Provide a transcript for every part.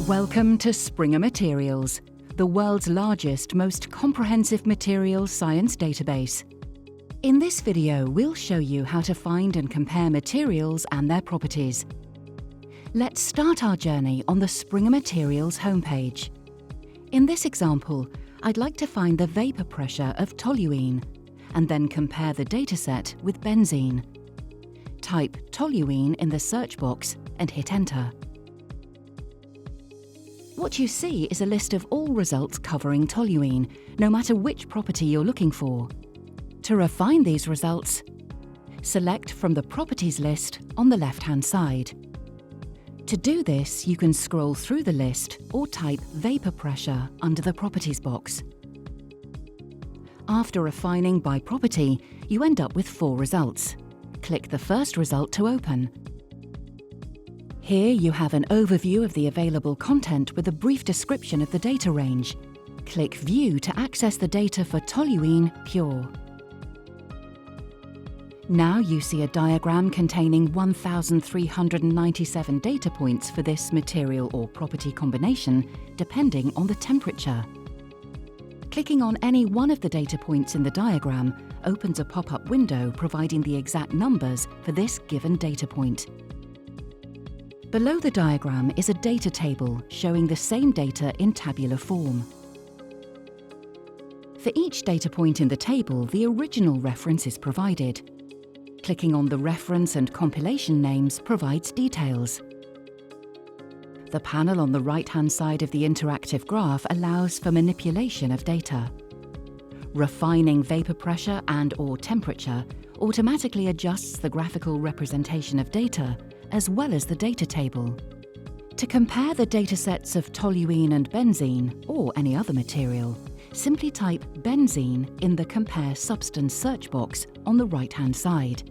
Welcome to SpringerMaterials, the world's largest, most comprehensive materials science database. In this video, we'll show you how to find and compare materials and their properties. Let's start our journey on the SpringerMaterials homepage. In this example, I'd like to find the vapor pressure of toluene and then compare the dataset with benzene. Type toluene in the search box and hit enter. What you see is a list of all results covering toluene, no matter which property you're looking for. To refine these results, select from the Properties list on the left-hand side. To do this, you can scroll through the list or type vapor pressure under the Properties box. After refining by property, you end up with 4 results. Click the first result to open. Here you have an overview of the available content with a brief description of the data range. Click View to access the data for toluene pure. Now you see a diagram containing 1,397 data points for this material or property combination, depending on the temperature. Clicking on any one of the data points in the diagram opens a pop-up window providing the exact numbers for this given data point. Below the diagram is a data table showing the same data in tabular form. For each data point in the table, the original reference is provided. Clicking on the reference and compilation names provides details. The panel on the right-hand side of the interactive graph allows for manipulation of data. Refining vapor pressure and/or temperature automatically adjusts the graphical representation of data, as well as the data table. To compare the datasets of toluene and benzene, or any other material, simply type benzene in the Compare Substance search box on the right-hand side.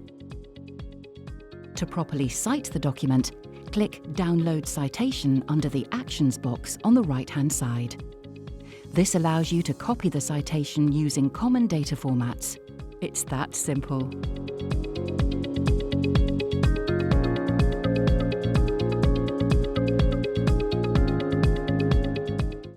To properly cite the document, click Download Citation under the Actions box on the right-hand side. This allows you to copy the citation using common data formats. It's that simple.